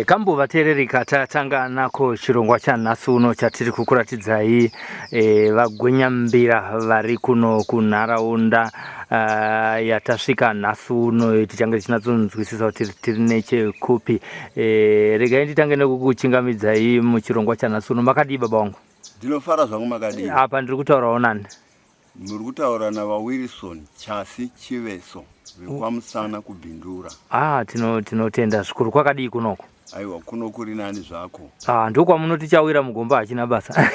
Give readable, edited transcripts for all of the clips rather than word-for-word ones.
Kambu vatereri katatanga nako chirongwa cha nasuno chatiri kukuratidzai Gwenayambira vari kuno kunharaunda yatasvika nasuno tichange tichinatsonzwisisa kuti tiri nechekupi. Regai nditange nekukuchingamidzai muchirongwa cha nasuno. Makadii baba wangu? Ndinofara zvangu. Makadii? Apa ndiri kutaurawo nani? Muri kutaura naVaWilson Chasi Chiveso vekwamusana kubhindura. Tinotenda zvikuru. Kwakadii kunoko? Aiwa, kuno kuri nani zvako. Ndokwamunotichawira mugomba achina basa.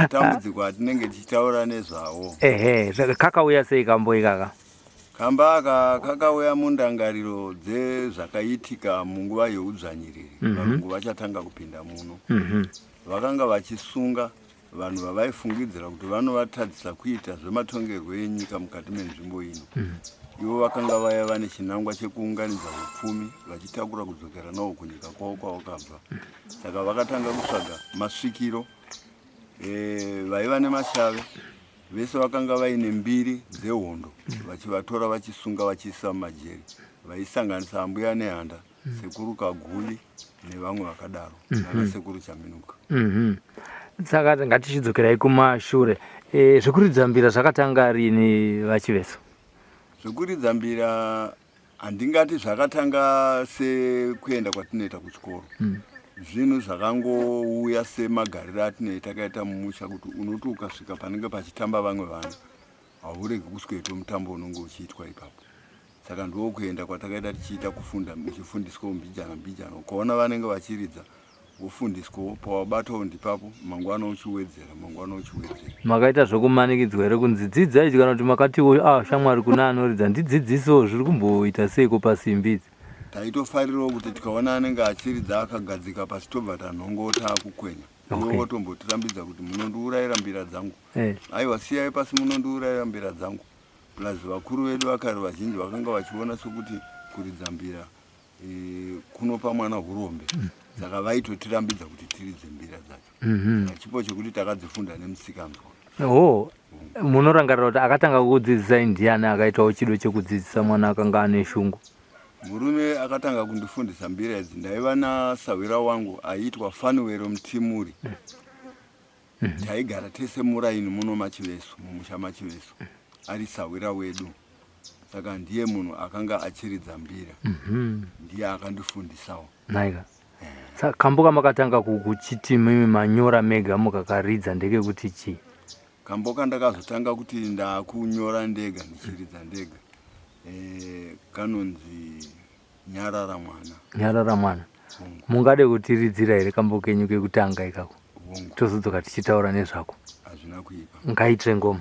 Tambudziko atinenge tichitaura nezvawo. Kakauya sei kambo ikaka? Kamba aka kakauya mundangariro dzezvakaitika munguva yeudzvanyiriri. Vanhu vachatanga kupinda muno. Vakanga vachisunga vanhu vavaifungidzira kuti vanovatadzisa kuita zvematongerwo enyika mukati menzvimbo ino. Ivo vakanga vaiva nechinangwa chekuunganidza upfumi vachitakura kudzokera nawo kunyika kwavo kwavakabva. Saka vakatanga kutsvaga masvikiro. Vaiva nemashave vese vakanga vaine mbiri dzehondo vachivatora vachisunga vachiisa mumajeri. Vaisanganisa ambuya nehanda, sekuru Kaguli nevamwe vakadaro, nanasekuru Chaminuka. Saka ngatichidzokerai kumashure. Zvekuridza mbira zvakatanga rini vaChiveso? Zvekuridza mbira handingati zvakatanga sekuenda kwatinoita kuchikoro. Zvinhu zvakangouya semagariro atinoita takaita mumusha, kuti unoti ukasvika panenge pachitamba vamwe vanhu hauregi kusweta mutambo unenge uchiitwa ipapo. Saka ndokuenda kwatakaita tichiita kufunda, muchifundiswa mbijana. Ukaona vanenge vachiridza wofundiswa, pawabatawo ndipapo mangwana uchiwedzera. Makaita zvokumanikidzwa here kunzi dzidzai kana kuti makatiwo shamwari kuna anoridza ndidzidzisewo zviri kumboita seiko pasimbi idzi? Taitofarirawo kuti tikaona anenge achiridza akagadzika pasi tobva tanhongota kukwenya. Ivo votombotirambidza kuti munondiurayira mbira dzangu. Aiwa, siyai pasi munondiurayira mbira dzangu. Plus vakuru vedu vakare vazhinji vakanga vachiona sokuti kuridza mbira kunopa mwana urombe. saka vaitotirambidza kuti tiri Zimbira dzacho. Chipo chekuti takadzifunda nemusikambo. Oh, munorangarira kuti akatanga kudzidzisa ndiani akaitawo chido chekudzidzisa mwana akanga ane shungu? Murume akatanga kundifundisa mbira idzi ndaiva nasawira wangu aitwa Fanuwero Mutimuri. Taigara tese muraini muno machiveso, mumusha machiveso. Ari sawira wedu. Saka ndiye munhu akanga achiridza mbira. Ndiye akandifundisawo. Naika. Saka kamboka makatanga kuchiti mimi manyora mega mukakaridza ndeke kuti chi? Kamboka ndakazotanga kuti ndakunyora ndega ndichiridza ndega. Kanonzi Nyarara Mwana. Nyarara Mwana. Mungade kutiridzira here kamboka kenyu kekutanga ikako? Tozodzoka tichitaura nezvako. Hazvina kuipa. Ngaitire ngoma.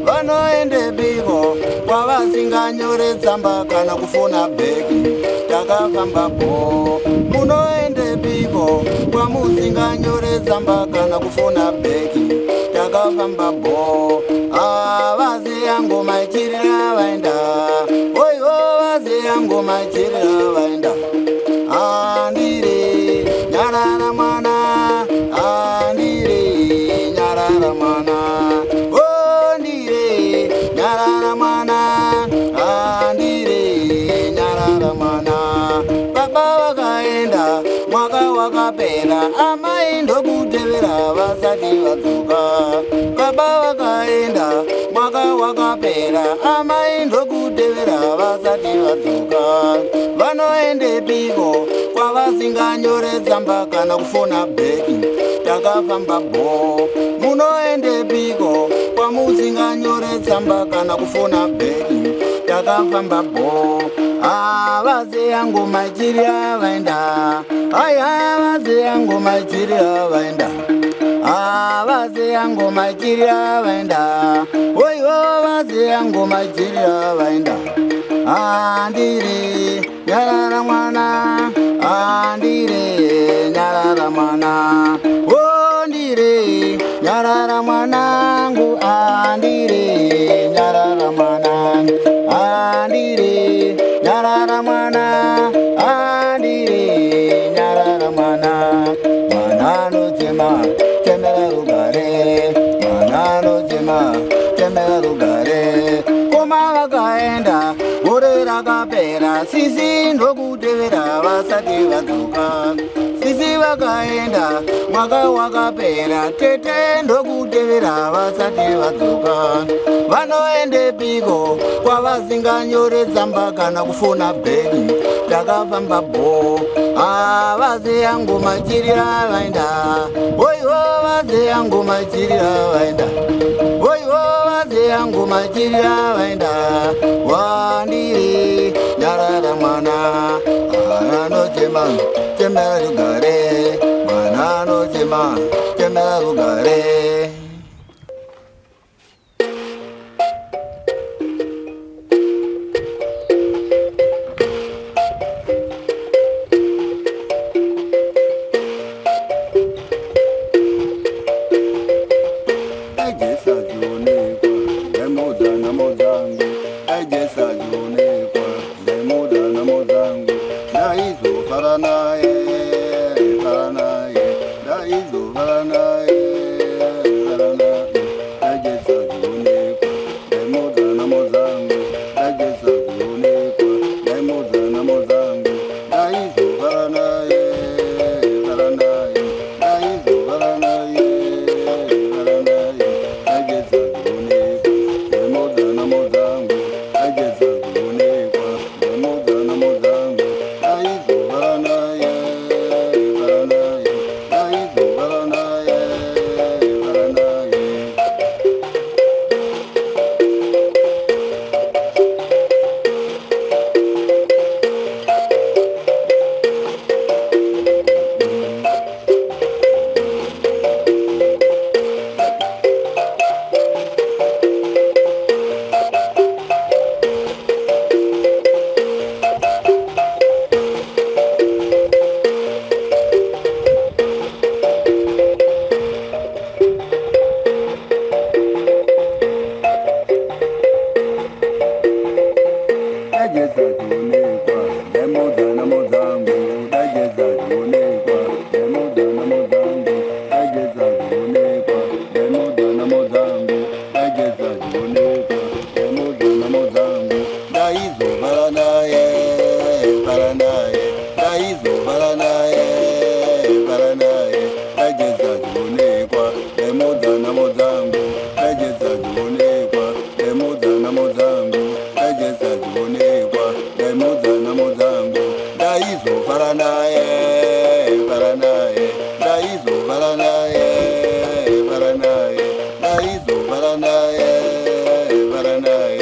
Vanoende biko kwavasinganyore tsamba kana kufona bheki takafamba po. Munoende biko kwamusinganyore tsamba kana kufona bheki takafamba po. Vaziya ngoma ichirira vaenda, oivo vaziya ngoma ichirira vaenda. Andire Nyarara Mwana, andire Nyarara Mwana. Nyarara Mwana, andire Nyarara Mwana. Baba wakaenda mwaka wakapera, amai ndokutevera vasati vadzoka. Baba wakaenda mwaka wakapera, amai ndokutevera vasati vadzoka. Vanoende biko kwavasinganyore tsamba kana kufona bheki takafamba bo. Munoende biko kwamusinganyore tsamba kana kufona bheki takafamba bo. Vaziya ngoma ichirira vaenda, aya vaziya ngoma ichirira vaenda. Vaziya ngoma ichirira vaenda, oivo vaziya ngoma ichirira vaenda. Andire Nyarara Mwana, andire Nyarara Mwana. Ondire Nyarara Mwanangu, andire Nyarara Mwana. Andire Nyarara Mwana, andire Nyarara Mwana. Mwana nochema chemera rugare, mwana nochema chemera rugare. Koma vakaenda gore rakapera, sisi ndokutevera vasati vadzoka. Sisi vakaenda mwaka wakapera, tete ndokutevera vasati vadzoka. Vanoende biko kwavasinganyore tsamba kana kufona bheki takafamba bo. Vaziya ngoma ichirira vaenda, oivo vaziya ngoma ichirira vaenda, oivo vaziya ngoma ichirira vaenda. Wandire Nyarara Mwana, anochema chemera rugare, mwana anochema chemera rugare. Namo dageza chionekwa nemodzana modzangu dageza chionekwa nemodzana modzangu dageza chionekwa nemodzana modzangu dageza chionekwa nemodzana modzangu ndaizovara naye vara naye ndaizovara naye vara naye dageza chionekwa nemodzana modzangu dageza chionekwa nemodzana modzangu dageza chionekwa nemodzana modzangu ndaizovara naye vara naye ndaizovara naye vara naye ndaizovara naye vara naye.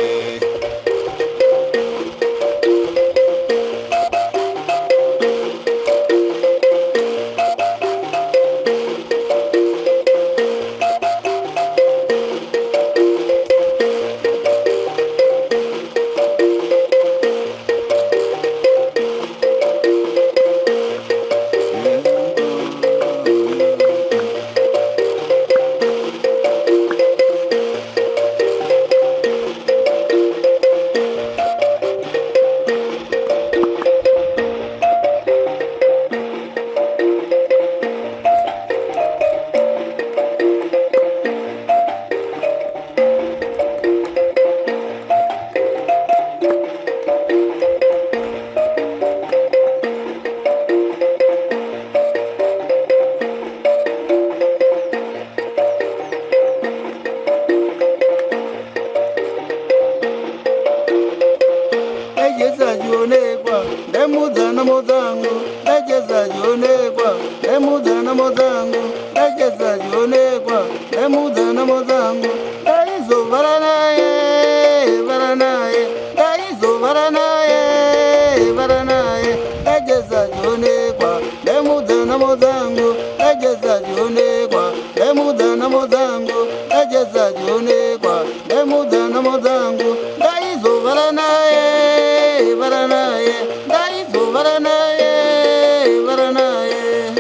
Dageza chionekwa nemodzana modzangu dageza chionekwa nemodzana modzangu dageza chionekwa nemodzana modzangu ndaizovara naye vara naye ndaizovara naye vara naye dageza chionekwa nemodzana modzangu dageza chionekwa nemodzana modzangu dageza chionekwa nemodzana modzangu ndaizovara naye vara naye ndaizovara naye vara naye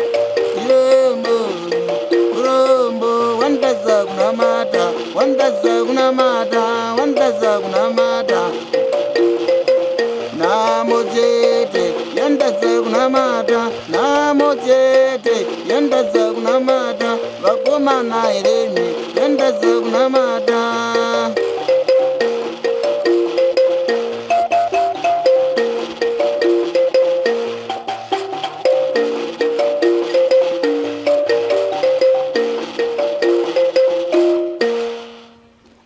yembo urombo wandaza kunamata wandaza kunamata wandaza kunamata namo chete yandaza kunamata namo chete yandaza kunamata vakomana iremi yandaza kunamata.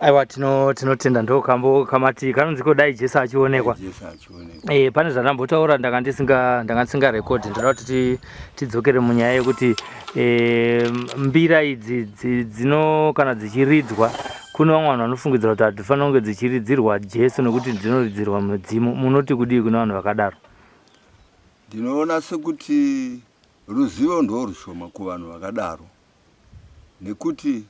Aiwa tinotenda ndo kamati kanonzi kodai Jesu achionekwa. Pane zvandambotaura ndanga ndisinga record ndoda kuti tidzokere munyaya yekuti mbira idzi dzino kana dzichiridzwa kune vamwe vanhu vanofungidzira kuti hatifanira kunge dzichiridzirwa Jesu nekuti dzinoridzirwa mudzimu. Munoti kudii kuna vanhu vakadaro? Ndinoona sekuti ruzivo ndo rushoma kuvanhu vakadaro, nekuti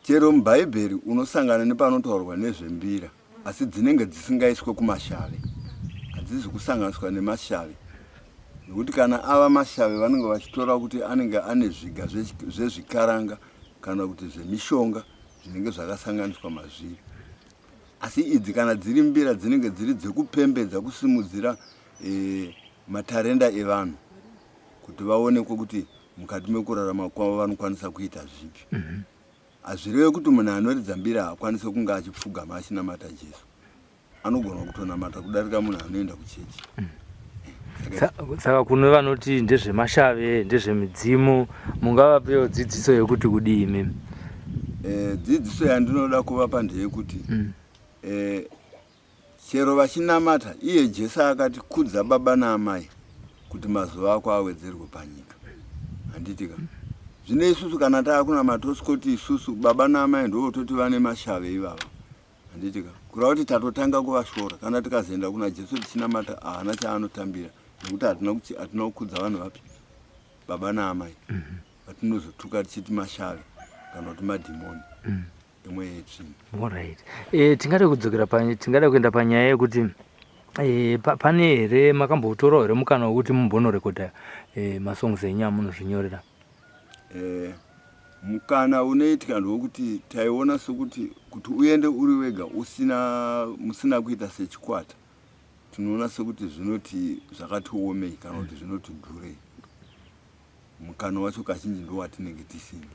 chero mubhaibheri unosangana nepanotaurwa nezvembira asi dzinenge dzisingaiswe kumashave, hadzizi kusanganiswa nemashave, nekuti kana ava mashave vanenge vachitora kuti anenge ane zviga zvezvikaranga kana kuti zvemishonga zvinenge zvakasanganiswa mazviri. Asi idzi kana dziri mbira dzinenge dziri dzekupembedza kusimudzira matarenda evanhu kuti vaonekwe kuti mukati mekurarama kwavo vanokwanisa kuita zvipi. Hazvireve kuti munhu anoridza mbira akwanise kunge achipfugama achinamata Jesu, anogona kutonamata kudarika munhu anoenda kuchechi. Saka kune vanoti ndezvemashave ndezvemidzimu, mungavapewo dzidziso yekuti kudii imimi? Dzidziso yandinoda kuvapa ndeyekuti chero vachinamata iye Jesu akati kudza baba naamai kuti mazuva ako awedzerwe panyika. Handitika zvine isusu kana taakunamata tosvikoti isusu baba naamai ndo toti vane mashave ivava. Handitika kureva kuti tatotanga kuvashora kana tikazoenda kuna Jesu tichinamata haana chaanotambira, nekuti hatina kukudza vanhu vapi baba naamai vatinozotuka tichiti mashave kana kuti madhimoni imwe yetsvina. Alright. Tingada kuenda panyaya yekuti pane here makambotorawo here mukana wekuti mumbonorekodha masongs enyu amunozvinyorera? mukana unoitika ndokuti taiona sokuti kuti uende uri wega musina kuita sechikwata tinoona sokuti zvinoti zvakatiomei kana kuti zvinoti dhurei mukana wacho kazhinji ndo watinenge tisina.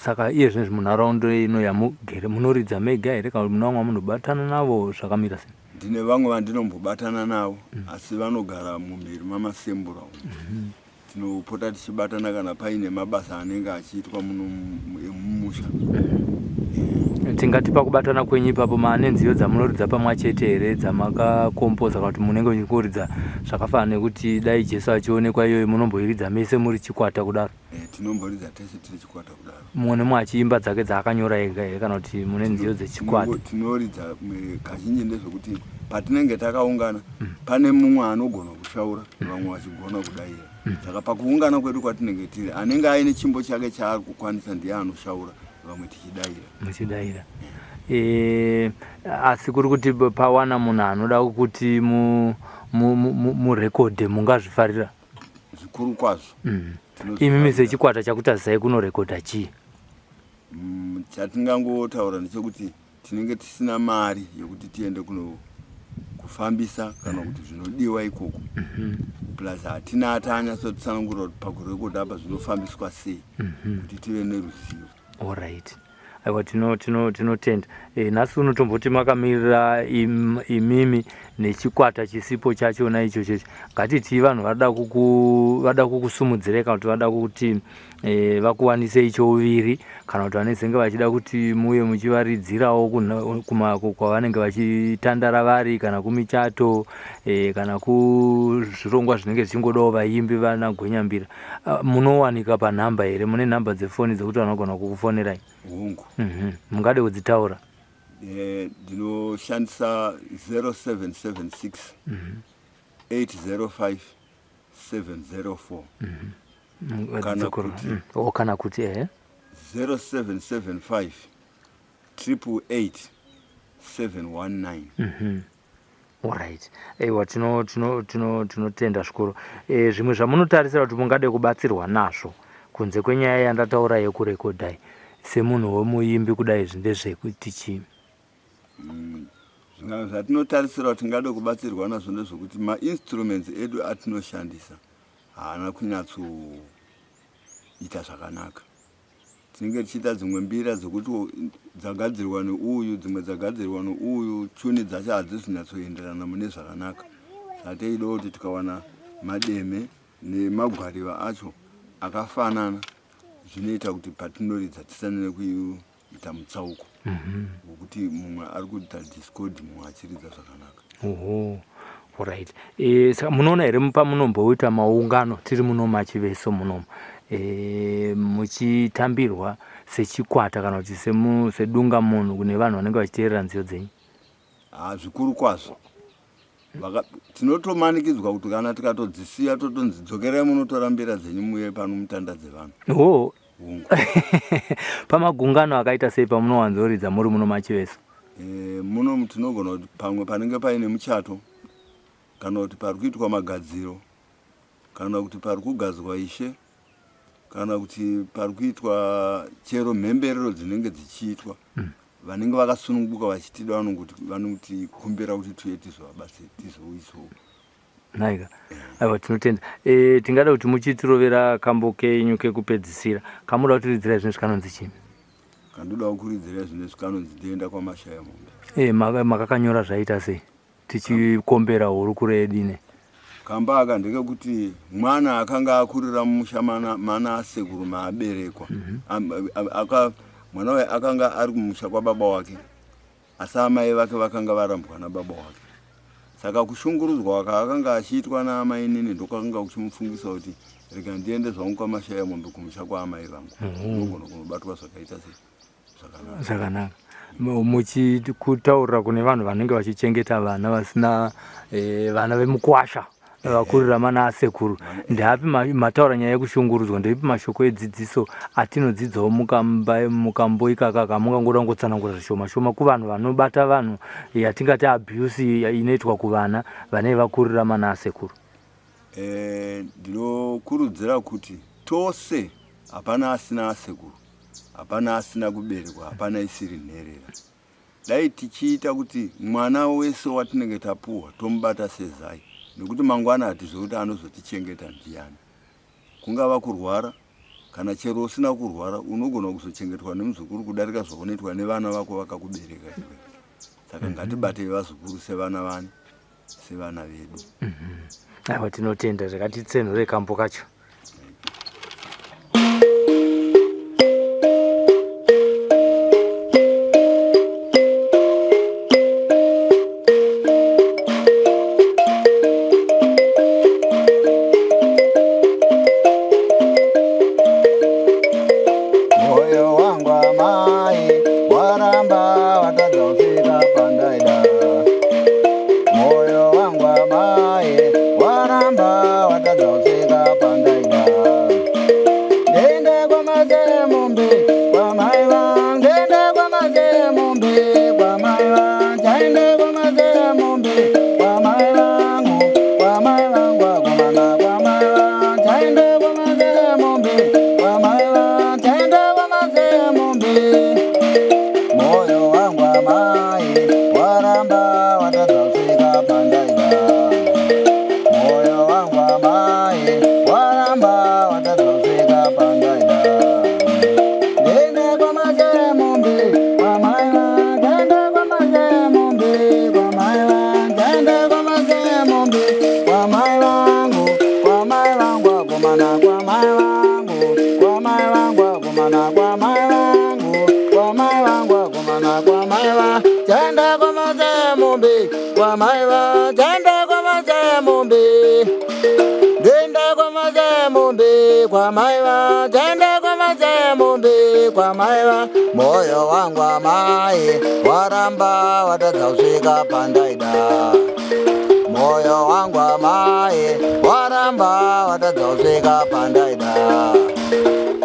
Saka iye zvinezvi munharaunda ino yamugere munoridza mega here kana muna vamwe munobatana navo zvakamira sei? Ndine vamwe vandinombobatana navo asi vanogara mumberi mamasembura umu. Tinopota tichibatana kana paine mabasa anenge achiitwa mumusha. Tingati pakubatana kwenyu ipapo maane nziyo dzamunoridza pamwe chete here dzamakakompoza kuti munenge muchikuridza zvakafanana nekuti dai Jesu achionekwa iyoyo munomboiridza mese muri chikwata kudaro? Tinomboridza tese tiri chikwata kudaro. Mumwe nemumwe achiimba dzake dzaakanyora ega here kana kuti mune nziyo dzechikwata? Tinoridza kazhinji ndezvekuti patinenge takaungana pane mumwe anogona kushaura vamwe vachigona kudaira. Saka pakuungana kwedu kwatinenge tiri anenge aine chimbo chake chaari kukwanisa ndiye anoshaura vamwe tichidaira. Muchidaira. Asi kuri kuti pawana munhu anoda kuti murekodhe mungazvifarira? Zvikuru kwazvo. Imimi sechikwata chakutadzai kunorekodha chii? Chatingangotaura ndechekuti tinenge tisina mari yekuti tiende kufambisa kana kuti zvinodiwa ikoko. Plus hatina atanyatsotisanangura kuti pakurekodha apa zvinofambiswa sei kuti tive neruzivo. Alright. Aiwa tinotenda. Nhasi unotomboti makamirira imimi nechikwata chisipo chachona ichocho. Ngatiti vanhu vada kukusumudzira kana kuti vada kuti vakuwanise icho uviri kana kuti vanenge vachida kuti muye muchivaridzirawo kwavanenge vachitandara vari kana kumichato kana kuzvirongwa zvinenge zvichingodawo vaimbi vana Gwenayambira. Munowanika panhamba here? Mune nhamba dzefoni dzekuti vanogona kukufonerai? Hongu. Mungade kudzitaura? Ndinoshandisa 0776 805 704 kana kuti 0775 888 719. Alright. Aiwa tinotenda zvikuru. Zvimwe zvamunotarisira kuti mungade kubatsirwa nazvo kunze kwenyaya yandataura yekurekodhai semunhu womuimbi kudai ndezvekuti chii? Zvatinotarisira kuti tingade kubatsirwa nazvo ndezvekuti ma-instruments edu atinoshandisa haana kunyatsoita zvakanaka. Tinenge tichiita dzimwe mbira dzekuti dzagadzirwa neuyu dzimwe dzagadzirwa neuyu tuni dzacho hadzisi nyatsoenderana mune zvakanaka. Zvateida kuti tikawana mademe nemagwariva acho akafanana zvinoita kuti patinoridza tisanyanya kuita mutsauko wokuti mumwe ari kuita discord mumwe achiridza zvakanaka. Alright. Saka munoona here pamunomboita maungano tiri muno Chiveso munomu muchitambirwa sechikwata kana kuti sedunga munhu kune vanhu vanenge vachiteerera nziyo dzenyu? Zvikuru kwazvo. Tinotomanikidzwa kuti kana tikatodzisiya totonzi dzokerai munotora mbira dzenyu muye pano mutandadze vanhu. Pamagungano akaita sei pamunowanzoridza muri muno Chiveso? Muno tinogona kuti pamwe panenge paine muchato kana kuti pari kuitwa magadziro kana kuti pari kugadzwa ishe kana kuti pari kuitwa chero mhemberero dzinenge dzichiitwa vanenge vakasununguka vachitida vanoti kumbira kuti tuye tizovabatsira tizoisawo. Naika. Aiwa tinotenda. Tingada kuti muchitirovera kambo kenyu kekupedzisira kamuda kutiridzira zvine zvikanonzi chii? Kandoda kukuridzira zvine zvikanonzi ndienda kwamashaya munda. Makakanyora zvaita sei tichikombera hurukuro yedu ine? Kamba aka ndekekuti mwana akanga akurira mumusha mana asekuru maaberekwa. Mwana waye akanga ari kumusha kwa baba wake asi amai vake vakanga varambwa nababa wake. Saka kushungurudzwa akanga achiitwa naamai nini ndokanga kuchimufungisa kuti rega ndiende zvangu kwamashaya mombe kumusha kwaamai vangu. Ndogona kunobatwa zvakaita zvakanaka. Muchikutaurira kune vanhu vanenge vachichengeta vana vasina vana vemukwasha vakurira mana asekuru, ndapi mataura nyaya yekushungurudzwa? Ndeipi mashoko edzidziso atinodzidzawo mukambo ikaka kamungangoda kungotsanangura zvishoma shoma kuvanhu vanobata vanhu yatingati abuse inoitwa kuvana vanenge vakurira mana asekuru? Ndinokurudzira kuti tose hapana asina asekuru hapana asina kuberekwa, hapana isiri nherera. Dai tichiita kuti mwana wese watinenge tapuwa tomubata sezai, nekuti mangwana hatizokuti anozotichengeta ndiani. Kungava kurwara kana chero usina kurwara unogona kuzochengetwa nemuzukuru kudarika zvokunoitwa nevana vako vakakubereka iwe. Saka ngatibatei vazukuru sevana vani, sevana vedu. Aiwa, tinotenda zvakatitsenure kambo kacho. Moyo wangu amai waramba watadza kusvika pandaida. Moyo wangu amai waramba watadza kusvika pandaida.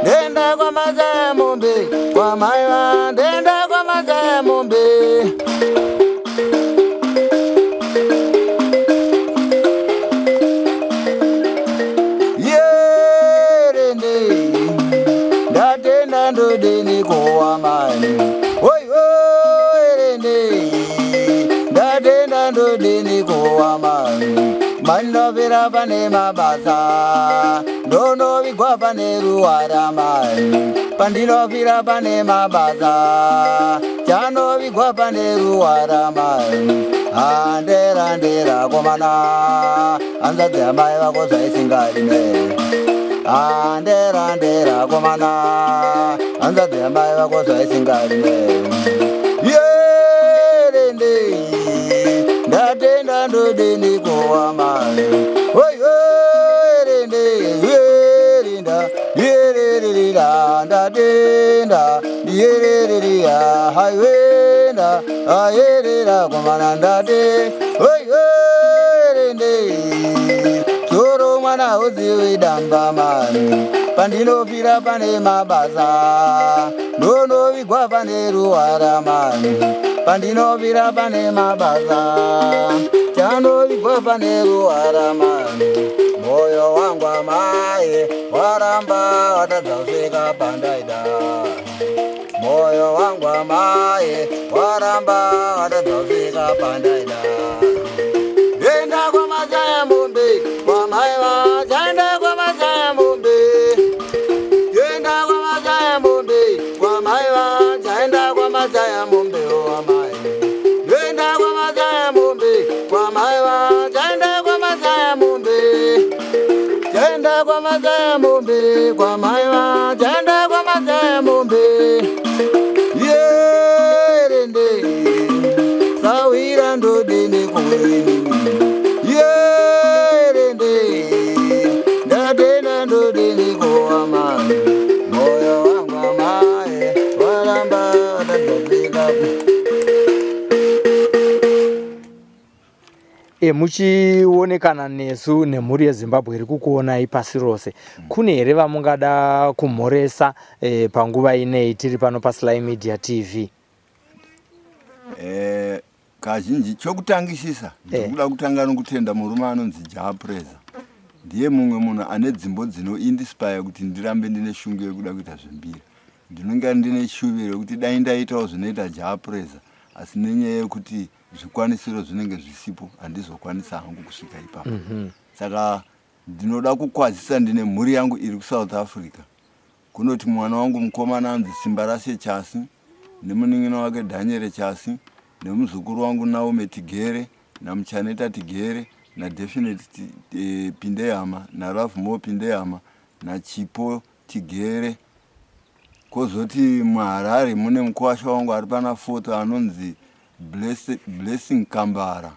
Ndenda kwa mazaya mombe kwa maiwa, ndenda kwa mazaya mombe. Ndodeni kwa mani, oi oi rende, ndadenda ndodeni kwa mani, mando vira pane mabasa, ndono vigwa pane ruwara mani, pandino vira pane mabasa, chano vigwa pane ruwara mani, andera ndera komana, anzadze amai vako zvaisingarime. Andera ndera komana, anzadze amai vako zvaisingarime. Yerende, ndatenda ndodeni kuwa mani. Oi yerende, yerinda, yererera, ndatenda, yererera, haiwenda, ayerera komana ndate. Oi yerende, mwana uziwe damba mani, pandino vira pane mabasa, ndono vigwa pane ruwara mani, pandino vira pane mabasa, chano vigwa pane ruwara mani. Moyo wangu amai waramba watadza kusvika pandaida. Moyo wangu amai waramba watadza kusvika pandaida. Enda kwa mazaya mombe kwa maiwa, janda kwa mazaya mombe. Jenda kwa mazaya mombe kwa maiwa, janda kwa mazaya mombe o mai. Jenda kwa mazaya mombe kwa maiwa, janda kwa mazaya mombe. Jenda kwa mazaya mombe kwa maiwa, janda kwa mazaya mombe. Yerende sawira ndodeni kuweni. Muchionekana nesu nemhuri yeZimbabwe iri kukuonai pasi rose, kune here vamungada kumhoresa panguva inei tiri pano paSly Media TV? Kazhinji chokutangisisa ndikuda kutanga nokutenda murume anonzi Japreza. Ndiye mumwe munhu ane dzimbo dzinoinspire kuti ndirambe ndine shungu yekuda kuita zvimbira. ndinonga ndine shuviro kuti dai ndaitawo zvinoita japresa asi nenyaya yekuti zvikwanisiro zvinenge zvisipo handizokwanisa hangu kusvika ipapo. Saka ndinoda kukwazisa ndine mhuri yangu iri kuSouth Africa. Kunoti mwana wangu mukomana anzi Simba Rashe Chasi, nemunin'ina wake Daniel Chasi, nemuzukuru wangu Naume Tigere, namuchaneta Tigere, na Definite Pindeyama, na Ralph Mo Pindeyama, na Chipo Tigere. Kozoti muHarare mune mukwasha wangu ari pana foto anonzi Blessing Kambara.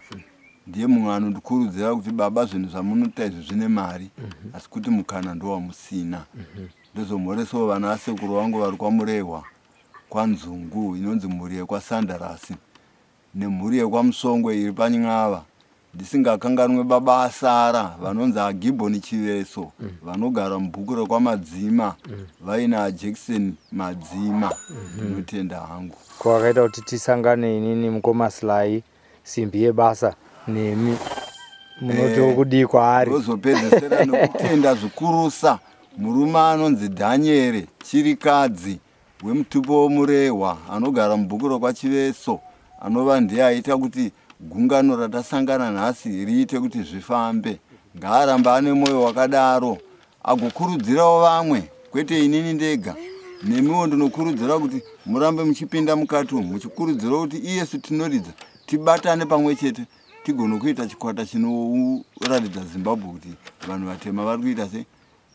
Ndiye mumwe anondikurudzira kuti baba zvinhu zvamunoita izvi zvine mari asi kuti mukana ndowamusina. Ndozomhoresawo vana sekuru vangu vari kwaMurehwa, kwaNzungu inonzi mhuri yekwaSandarasi, nemhuri yekwaMusongwe iri paNyava. Ndisingakanganwe baba asara vanonzi aGibbon Chiveso, vanogara mubhuku rekwaMadzima, vaina Jackson Madzima. Ndinotenda hangu. Kwakaita kuti tisangane inini mukoma Sly, simbi yebasa nemi munotokudii kwaari. Ndozopedzesera nokutenda zvikurusa murume anonzi Daniel Chirikadzi wemutupo woMurehwa anogara mubhuku rekwaChiveso, anova ndiye aita kuti gungano ratasangana nhasi riite kuti zvifambe. Ngaaramba ane mwoyo wakadaro agokurudzirawo vamwe, kwete inini ndega. Nemiwo ndinokurudzira kuti murambe muchipinda mukati umu muchikurudzira kuti iyesu tinoridza tibatane pamwe chete tigono kuita chikwata chinoratidza Zimbabwe kuti vanhu vatema vari kuita sei,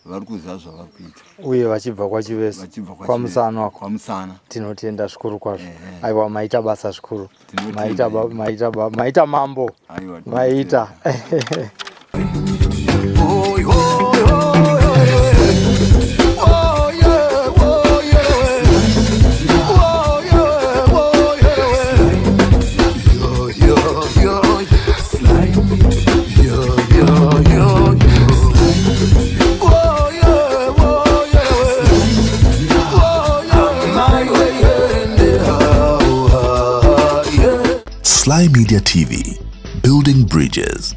vari kuziva zvavari kuita, uye vachibva kwaChiveso kwamusana wako. Kwamusana. Tinotenda zvikuru kwazvo. Aiwa, maita basa zvikuru, maita mambo, maita. Sly Media TV, building bridges.